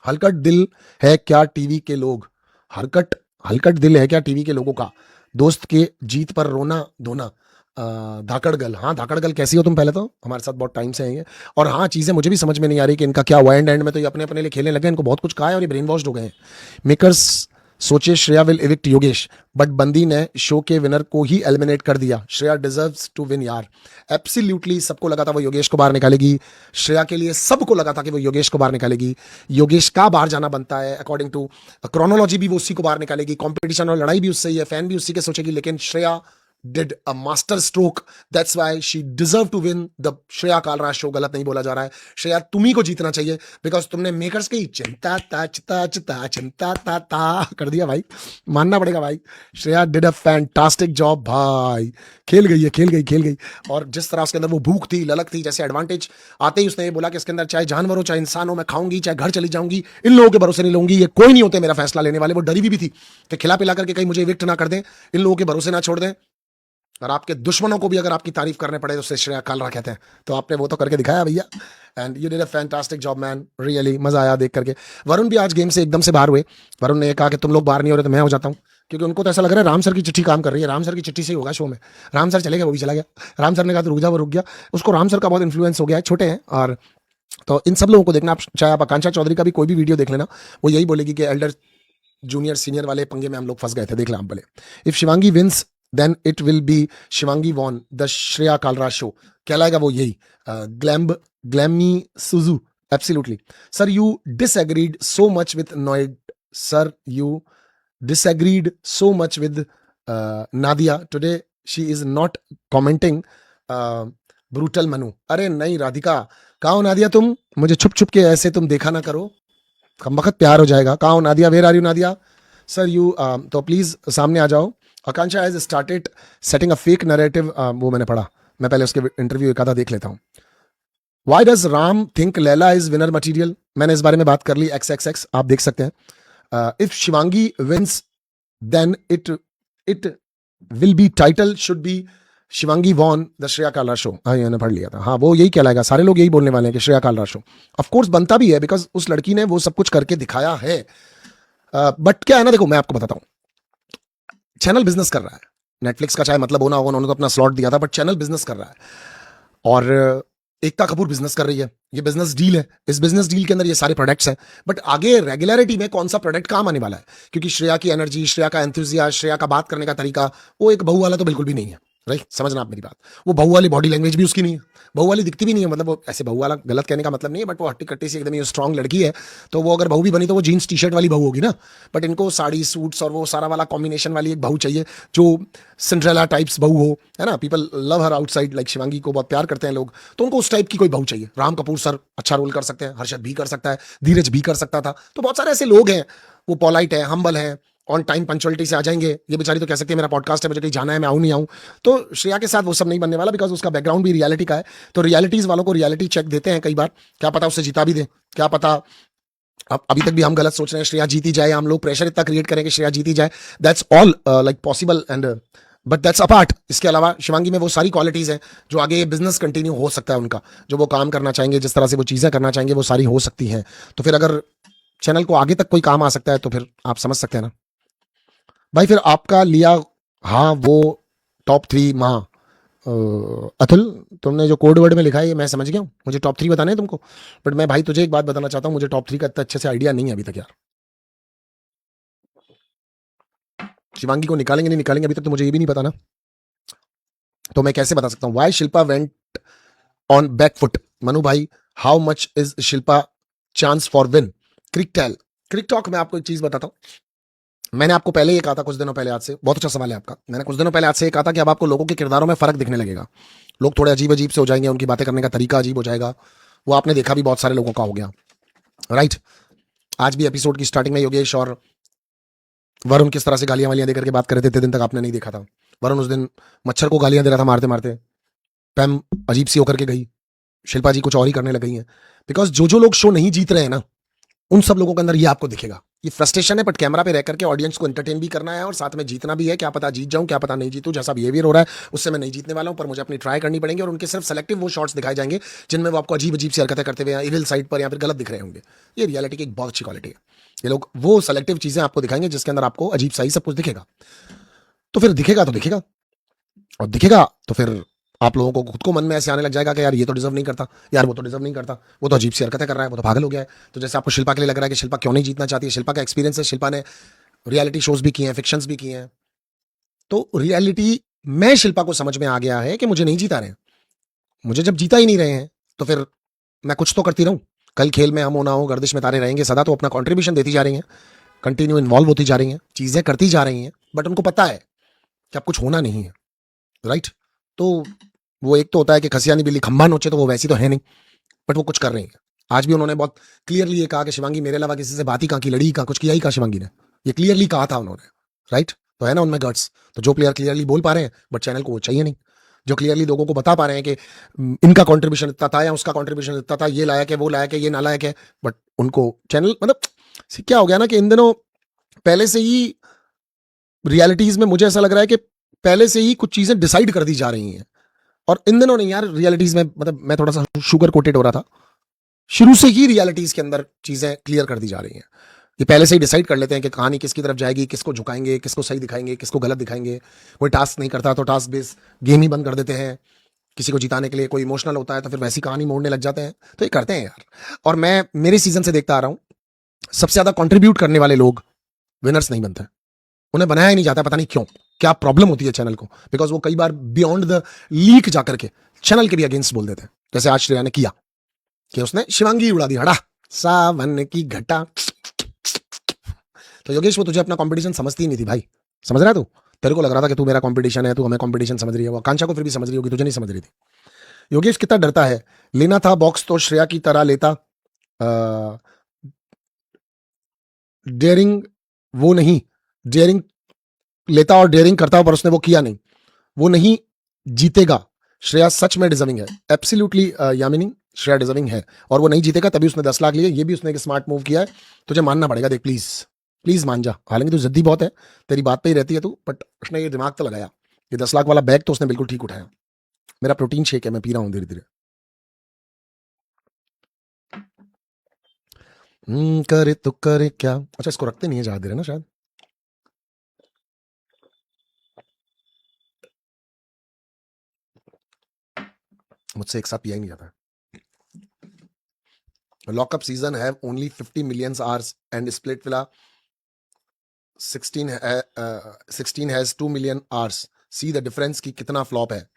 [SPEAKER 1] हलकट दिल है क्या टीवी के लोग, हलकट हलकट दिल है क्या टीवी के लोगों का, दोस्त के जीत पर रोना धोना। धाकड़गल, हाँ धाकड़गल कैसी हो तुम, पहले तो हमारे साथ बहुत टाइम से आएंगे, और हाँ चीजें मुझे भी समझ में नहीं आ रही कि इनका क्या हुआ, एंड में तो ये अपने अपने लिए खेलने लगे, इनको बहुत कुछ कहा है और ये ब्रेन वॉश्ड हो गए हैं। मेकर्स सोचे Shreya will evict Yogesh, but बंदी ने शो के विनर को ही एलिमिनेट कर दिया, श्रेया डिजर्व्स टू विन यार। एब्सोल्युटली सबको लगा था वो योगेश को बाहर निकालेगी, श्रेया के लिए सबको लगा था कि वो योगेश को बाहर निकालेगी, योगेश का बाहर जाना बनता है अकॉर्डिंग टू क्रोनोलॉजी, भी वो उसी को बाहर निकालेगी, कंपटीशन और लड़ाई भी उससे ही है, फैन भी उसी के सोचेगी, लेकिन Shreya did a master stroke, that's why she deserved to win the Shreya Kalra show. गलत नहीं बोला जा रहा है, श्रेया तुम्ही को जीतना चाहिए, बिकॉज तुमने मेकर्स की चिंता ता चिता चिता चिंता ता ता कर दिया भाई, मानना पड़ेगा भाई। Shreya did a fantastic job भाई, खेल गई है, खेल गई, खेल गई। और जिस तरह उसके अंदर वो भूख थी, ललक थी, जैसे एडवांटेज आते ही उसने ये बोला कि इसके अंदर चाहे जानवर हो चाहे इंसान हो, मैं खाऊंगी, चाहे घर चली जाऊंगी, इन लोगों के भरोसे नहीं लूंगी, ये कोई नहीं होते मेरा फैसला लेने वाले। वो डरी भी थी कि खिला पिला करके कहीं मुझे इविक्ट ना कर दें, इन लोगों के भरोसे ना छोड़ दें, और आपके दुश्मनों को भी अगर आपकी तारीफ करने पड़े तो उसे श्रेया कालरा कहते हैं, तो आपने वो तो करके दिखाया भैया, and you did a fantastic job man, really मजा आया देख करके। वरुण भी आज गेम से एकदम से बाहर हुए, वरुण ने कहा कि तुम लोग बाहर नहीं हो रहे तो मैं हो जाता हूँ, क्योंकि उनको तो ऐसा लग रहा है राम सर की चिट्ठी काम कर रही है, राम सर की चिट्ठी से ही होगा शो में, राम सर चले गए वो भी चला गया, राम सर ने कहा तो रुक जा, वो रुक गया, उसको राम सर का बहुत इन्फ्लुएंस हो गया है, छोटे हैं, और तो इन सब लोगों को देखना, आप चाहे आप आकांक्षा चौधरी का भी कोई भी वीडियो देख लेना, वो यही बोलेगी कि एल्डर जूनियर सीनियर वाले पंगे में हम लोग फंस गए थे, देख लें आप बोले। If Shivangi wins then it will be Shivangi won the Shreya Kalra show, कहलाएगा वो यही, glammy Suju, absolutely sir, you disagreed so much with Noid, sir you disagreed so much with Nadia today, she is not commenting brutal Manu। अरे नहीं राधिका, कहाँ हो नादिया तुम, मुझे छुप छुप के ऐसे तुम देखा ना करो, कम वक्त प्यार हो जाएगा। कहाँ हो Nadia, where are you Nadia, sir you, तो प्लीज सामने आ जाओ। Akanksha has started setting a fake narrative, वो मैंने पढ़ा, मैं पहले उसके इंटरव्यू एक आधा देख लेता हूँ। Why does Ram think Laila is winner material, मैंने इस बारे में बात कर ली, XXX आप देख सकते हैं। If Shivangi wins then it will be title should be Shivangi won the Shreya Kalra show. हाँ मैंने पढ़ लिया था, हाँ वो यही कहलाएगा, सारे लोग यही बोलने वाले हैं कि Shreya Kalra show. Of course बनता भी है, बिकॉज उस लड़की ने वो सब कुछ करके दिखाया है, बट क्या है ना, देखो मैं आपको बताता हूँ, चैनल बिजनेस कर रहा है, नेटफ्लिक्स का चाहे मतलब होना होगा, उन्होंने तो अपना स्लॉट दिया था, बट चैनल बिजनेस कर रहा है, और एकता कपूर बिजनेस कर रही है, ये बिजनेस डील है, इस बिजनेस डील के अंदर ये सारे प्रोडक्ट्स हैं, बट आगे रेगुलरिटी में कौन सा प्रोडक्ट काम आने वाला है, क्योंकि श्रेया की एनर्जी, श्रेया का एंथुजियाज्म, श्रेया का बात करने का तरीका, वो एक बहू वाला तो बिल्कुल भी नहीं है, राइट, समझना आप मेरी बात, वो बहू वाली बॉडी लैंग्वेज भी उसकी नहीं है, बहू वाली दिखती भी नहीं है, मतलब वो ऐसे बहू वाला गलत कहने का मतलब नहीं है, बट वो हट्टी कट्टी सी एकदम स्ट्रांग लड़की है, तो वो अगर बहू भी बनी तो वो जीन्स टी शर्ट वाली बहू होगी ना, बट इनको साड़ी सूट्स और वो सारा वाला कॉम्बिनेशन वाली एक बहू चाहिए, जो सिंड्रेला टाइप्स बहू हो, है ना, पीपल लव हर आउटसाइड, लाइक शिवांगी को बहुत प्यार करते हैं लोग, तो उनको उस टाइप की कोई बहू चाहिए। राम कपूर सर अच्छा रोल कर सकते हैं, हर्षद भी कर सकता है, धीरज भी कर सकता था, तो बहुत सारे ऐसे लोग हैं, वो पॉलाइट है, हम्बल है, ऑन टाइम पंचुअलिटी से आ जाएंगे, ये बेचारी तो कह सकती है मेरा पॉडकास्ट है, मुझे कहीं जाना है, मैं आऊँ नहीं आऊँ, तो श्रेया के साथ वो सब नहीं बनने वाला, बिकॉज उसका बैकग्राउंड भी रियलिटी का है, तो रियलिटीज वालों को रियलिटी चेक देते हैं कई बार, क्या पता उससे जीता भी दे, क्या पता, अब अभी तक भी हम गलत सोच रहे हैं श्रेया जीती जाए, हम लोग प्रेशर इतना क्रिएट करें कि श्रेया जीती जाए, that's all like possible, and but that's apart. इसके अलावा शिवांगी में वो सारी क्वालिटीज हैं जो आगे बिजनेस कंटिन्यू हो सकता है उनका, जो वो काम करना चाहेंगे, जिस तरह से वो चीजें करना चाहेंगे, वो सारी हो सकती हैं, तो फिर अगर चैनल को आगे तक कोई काम आ सकता है तो फिर आप समझ सकते हैं ना भाई। फिर आपका लिया, हाँ वो टॉप 3 माँ, अतुल तुमने जो कोड वर्ड में लिखा है ये मैं समझ गया हूँ, मुझे टॉप 3 बताने हैं तुमको, बट मैं भाई तुझे एक बात बताना चाहता हूँ, मुझे टॉप 3 का इतना अच्छे से आइडिया नहीं है अभी तक यार। शिवांगी को निकालेंगे नहीं निकालेंगे अभी तक तो मुझे ये भी नहीं पता ना, तो मैं कैसे बता सकता हूँ। Why Shilpa went on back foot, Manu भाई how much is Shilpa chance for win, cric talk में आपको एक चीज बताता हूँ, मैंने आपको पहले ये कहा था कुछ दिनों पहले, आज से बहुत अच्छा सवाल है आपका, मैंने कुछ दिनों पहले आज से ये कहा था कि अब आपको लोगों के किरदारों में फर्क दिखने लगेगा, लोग थोड़े अजीब अजीब से हो जाएंगे, उनकी बातें करने का तरीका अजीब हो जाएगा, वो आपने देखा भी बहुत सारे लोगों का हो गया, राइट। आज भी एपिसोड की स्टार्टिंग में योगेश और वरुण किस तरह से गालियां वालियां देकर के बात कर रहे थे, इतने दिन तक आपने नहीं देखा था, वरुण उस दिन मच्छर को गालियां दे रहा था मारते मारते, पैम अजीब सी होकर के गई, शिल्पा जी कुछ और ही करने लग गई हैं, बिकॉज जो लोग शो नहीं जीत रहे हैं ना, उन सब लोगों के अंदर ये आपको दिखेगा। ये फ्रस्ट्रेशन है, बट कैमरा पे रह करके ऑडियंस को एंटरटेन भी करना है और साथ में जीतना भी है। क्या पता जीत जाऊं, क्या पता नहीं जीतूं। जैसा बिहेवियर हो रहा है उससे मैं नहीं जीतने वाला हूं, पर मुझे अपनी ट्राई करनी पड़ेंगी। और उनके सिर्फ सेलेक्टिव वो शॉट्स दिखाए जाएंगे जिनमें वो आपको अजीब अजीब सी हरकतें करते हुए या इविल साइड पर या फिर गलत दिख रहे होंगे। ये रियलिटी की एक बहुत अच्छी क्वालिटी है। ये लोग वो सेलेक्टिव चीजें आपको दिखाएंगे जिसके अंदर आपको अजीब सा ही सब कुछ दिखेगा। तो फिर दिखेगा तो दिखेगा, और दिखेगा तो फिर आप लोगों को खुद को मन में ऐसे आने लग जाएगा कि यार ये तो डिजर्व नहीं करता, यार वो तो डिजर्व नहीं करता, वो तो अजीब सी हरकतें कर रहा है, वो तो पागल हो गया है। तो जैसे आपको शिल्पा के लिए लग रहा है कि शिल्पा क्यों नहीं जीतना चाहती है, शिल्पा का एक्सपीरियंस है, शिल्पा ने रियलिटी शोज भी किए हैं, फिक्शंस भी किए हैं। तो रियलिटी में शिल्पा को समझ में आ गया है कि मुझे नहीं जीता रहे, मुझे जब जीता ही नहीं रहे हैं तो फिर मैं कुछ तो करती रहूं। कल खेल में हम हो ना हो, गर्दिश में तारे रहेंगे सदा, तो अपना कॉन्ट्रीब्यूशन देती जा रही हैं, कंटिन्यू इन्वॉल्व होती जा रही हैं, चीजें करती जा रही हैं, बट उनको पता है कि अब कुछ होना नहीं है। राइट? तो वो एक तो होता है कि खसियानी बिल्ली खंभा नोचे, तो वो वैसी तो है नहीं, बट वो कुछ कर रही है। आज भी उन्होंने बहुत क्लियरली ये कहा कि शिवांगी मेरे अलावा किसी से बात ही कहाँ की, लड़ी कहाँ, कुछ किया ही कहाँ शिवांगी ने, ये क्लियरली कहा था उन्होंने। राइट? तो है ना उनमें गट्स। तो जो प्लेयर क्लियरली बोल पा रहे हैं बट चैनल को वो चाहिए नहीं, जो क्लियरली लोगों को बता पा रहे हैं कि इनका कंट्रीब्यूशन इतना था या उसका कंट्रीब्यूशन इतना था, ये लायक है, वो लायक है, ये नालायक है, बट उनको चैनल मतलब क्या हो गया ना कि इन दिनों पहले से ही रियलिटीज में मुझे ऐसा लग रहा है कि पहले से ही कुछ चीजें डिसाइड कर दी जा रही हैं। और इन दिनों नहीं यार, रियलिटीज में मतलब मैं थोड़ा सा शुगर कोटेड हो रहा था, शुरू से ही रियलिटीज के अंदर चीजें क्लियर कर दी जा रही हैं। ये पहले से ही डिसाइड कर लेते हैं कि कहानी किसकी तरफ जाएगी, किसको झुकाएंगे, किसको सही दिखाएंगे, किसको गलत दिखाएंगे। कोई टास्क नहीं करता तो टास्क बेस्ड गेम ही बंद कर देते हैं, किसी को जिताने के लिए। कोई इमोशनल होता है तो फिर वैसी कहानी मोड़ने लग जाते हैं। तो ये करते हैं यार। और मैं मेरे सीजन से देखता आ रहा हूं, सबसे ज्यादा कंट्रीब्यूट करने वाले लोग विनर्स नहीं बनते, उन्हें बनाया ही नहीं जाता। पता नहीं क्यों, क्या प्रॉब्लम होती है चैनल को, बिकॉज वो कई बार बियॉन्ड द लीक जाकर के चैनल के भी अगेंस्ट बोल देते हैं, जैसे आज श्रेया ने किया कि उसने शिवांगी उड़ा दी, हड़ा सावन की घटा। तो योगेश वो तुझे अपना कंपटीशन समझती ही नहीं थी भाई, समझ रहा है तू? तेरे को लग रहा था कि तू मेरा कंपटीशन है, तू हमें कंपटीशन समझ रही है। वो आकांक्षा को फिर भी समझ रही होगी, तुझे नहीं समझ रही थी। योगेश कितना डरता है, लेना था बॉक्स तो श्रेया की तरह लेता। डेयरिंग वो नहीं, डेयरिंग लेता और डेयरिंग करता, पर उसने वो किया नहीं, वो नहीं जीतेगा। श्रेया सच में डिजर्विंग है, एब्सोल्युटली यामिनी, श्रेया डिजर्विंग है और वो नहीं जीतेगा, तभी उसने 10 लाख लिए। ये भी उसने एक स्मार्ट मूव किया है, तुझे मानना पड़ेगा। देख प्लीज प्लीज मान जा, हालांकि तू जिद्दी बहुत है, तेरी बात पे ही रहती है तू, बट उसने ये दिमाग तो लगाया, ये 10 लाख वाला बैग तो उसने बिल्कुल ठीक उठाया। मेरा प्रोटीन शेक है, मैं पी रहा हूँ धीरे धीरे। करे तो करे क्या। अच्छा इसको रखते नहीं है ज्यादा देर है ना शायद, मुझसे एक साथ पिया ही नहीं जाता है। Lockup season have only 50 million hours and split villa 16 has 2 million hours. See the difference की कितना फ्लॉप है।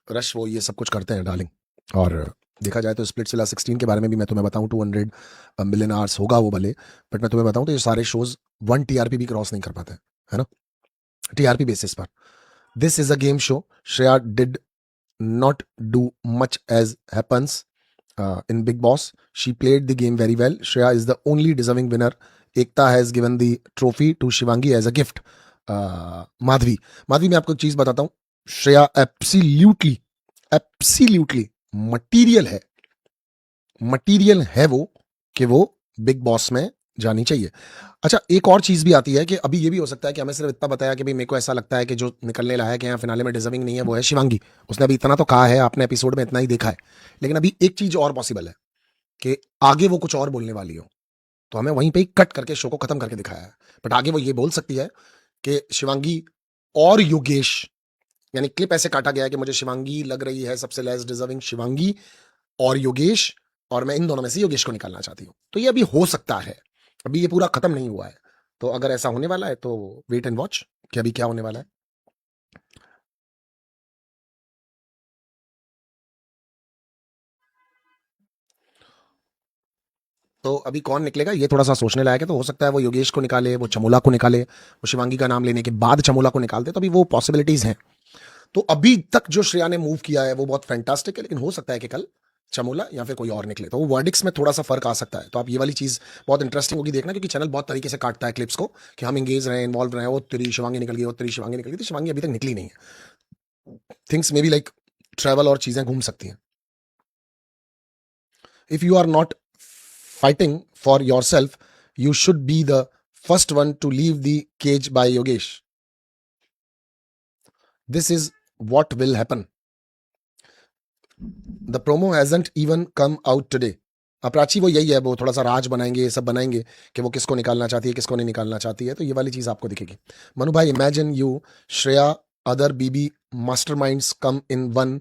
[SPEAKER 1] रश वो ये सब कुछ करते हैं डार्लिंग। और देखा जाए तो स्प्लिट्स विला 16 के बारे में भी मैं तुम्हें बताऊं, 200 मिलियन आवर्स होगा वो भले, बट मैं तुम्हें बताऊं तो ये सारे शोज 1 टीआरपी भी क्रॉस नहीं कर पाते, है ना, टीआरपी बेसिस पर। This is a game show, Shreya did not do much as happens in Big Boss. She played the game very well. Shreya is the only deserving winner. Ekta has given the trophy to Shivangi as a gift. Madhavi मैं आपको एक चीज बताता हूं, श्रेया एब्सोल्युटली मटीरियल है वो, कि वो बिग बॉस में जानी चाहिए। अच्छा एक और चीज भी आती है कि अभी ये भी हो सकता है कि हमें सिर्फ इतना बताया कि भाई मेरे को ऐसा लगता है कि जो निकलने लायक है यहाँ फिनाले में डिजर्विंग नहीं है वो है शिवांगी। उसने अभी इतना तो कहा है, आपने एपिसोड में इतना ही देखा है, लेकिन अभी एक चीज और पॉसिबल है कि आगे वो कुछ और बोलने वाली हो, तो हमें वहीं पे ही कट करके शो को खत्म करके दिखाया है। बट आगे वो ये बोल सकती है कि शिवांगी और योगेश, यानी क्लिप ऐसे काटा गया है कि मुझे शिवांगी लग रही है सबसे लेस डिजर्विंग, शिवांगी और योगेश, और मैं इन दोनों में से योगेश को निकालना चाहती हूँ। तो ये अभी हो सकता है, अभी ये पूरा खत्म नहीं हुआ है। तो अगर ऐसा होने वाला है तो वेट एंड वॉच कि अभी क्या होने वाला है। तो अभी कौन निकलेगा ये थोड़ा सा सोचने लायक है। तो हो सकता है वो योगेश को निकाले, वो चमोला को निकाले, वो शिवांगी का नाम लेने के बाद चमोला को निकालते, तो अभी वो पॉसिबिलिटीज हैं। तो अभी तक जो श्रेया ने मूव किया है वो बहुत फैंटास्टिक है, लेकिन हो सकता है कि कल चमोला या फिर कोई और निकले, तो वो वर्डिक्स में थोड़ा सा फर्क आ सकता है। तो आप ये वाली चीज बहुत इंटरेस्टिंग होगी देखना, क्योंकि चैनल बहुत तरीके से काटता है क्लिप्स को कि हम एंगेज रहे, इन्वॉल्व रहे। वो तेरी शिवांगी निकल गई, वो तेरी शिवांगी निकल गई, तो शिवांगी अभी तक निकली नहीं है। Things may be like travel और चीजें घूम सकती हैं। If you are not fighting for yourself, you should be the first one to leave the cage by Yogesh. This is what will happen. The promo hasn't even come out today. Prachi वो यही है, वो थोड़ा सा राज बनाएंगे, ये सब बनाएंगे कि वो किसको निकालना चाहती है, किसको नहीं निकालना चाहती है, तो ये वाली चीज आपको दिखेगी. मनु भाई, imagine you, Shreya, other BB masterminds come in one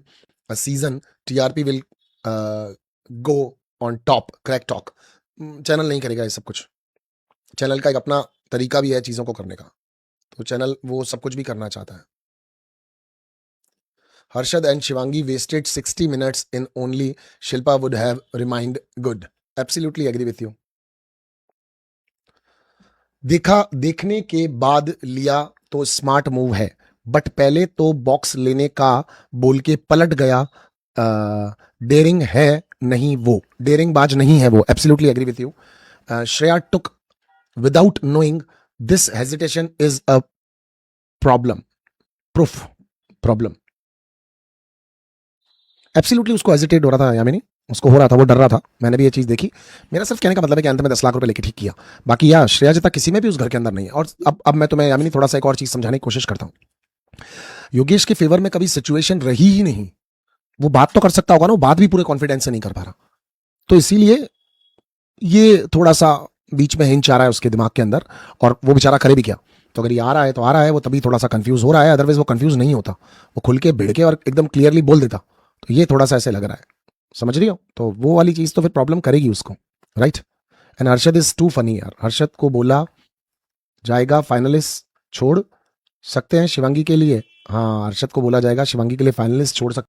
[SPEAKER 1] season, TRP will go on top. Crack talk channel नहीं करेगा ये सब कुछ. चैनल का एक अपना तरीका भी है चीजों को करने का, तो चैनल वो सब कुछ भी करना चाहता है. Harshad and Shivangi wasted 60 minutes in only Shilpa would have remained good. Absolutely agree with you. देखने के बाद लिया तो स्मार्ट मूव है, बट पहले तो बॉक्स लेने का बोल के पलट गया. डेयरिंग है नहीं वो, डेयरिंग बाज नहीं है वो. Absolutely agree with you. Shreya took without knowing this hesitation is a problem. Proof problem. Absolutely उसको हेजिटेट हो रहा था यामिनी, उसको हो रहा था, वो डर रहा था. मैंने भी ये चीज देखी. मेरा सिर्फ कहने का मतलब है कि अंत में 10 लाख रुपए लेके ठीक किया. बाकी यार श्रेया जितना किसी में भी उस घर के अंदर नहीं है. और अब मैं तुम्हें यामिनी थोड़ा सा एक और चीज समझाने की कोशिश करता हूं. योगेश के फेवर में कभी सिचुएशन रही ही नहीं. वो बात तो कर सकता होगा ना, वो बात भी पूरे कॉन्फिडेंस से नहीं कर पा रहा. तो इसीलिए ये थोड़ा सा बीच में हिंच आ रहा है उसके दिमाग के अंदर, और वो बेचारा करे भी क्या. तो अगर ये आ रहा है तो आ रहा है, वो तभी थोड़ा सा कंफ्यूज हो रहा है. अदरवाइज वो कंफ्यूज नहीं होता, वो खुल के भिड़ के और एकदम क्लियरली बोल देता. तो ये थोड़ा सा ऐसे लग रहा है, समझ रही हो. तो वो वाली चीज तो फिर प्रॉब्लम करेगी उसको, right. And Harshad is to funny यार. हर्षद को बोला जाएगा फाइनलिस्ट छोड़ सकते हैं शिवांगी के लिए. हाँ, हर्षद को बोला जाएगा शिवांगी के लिए फाइनलिस्ट छोड़ सकते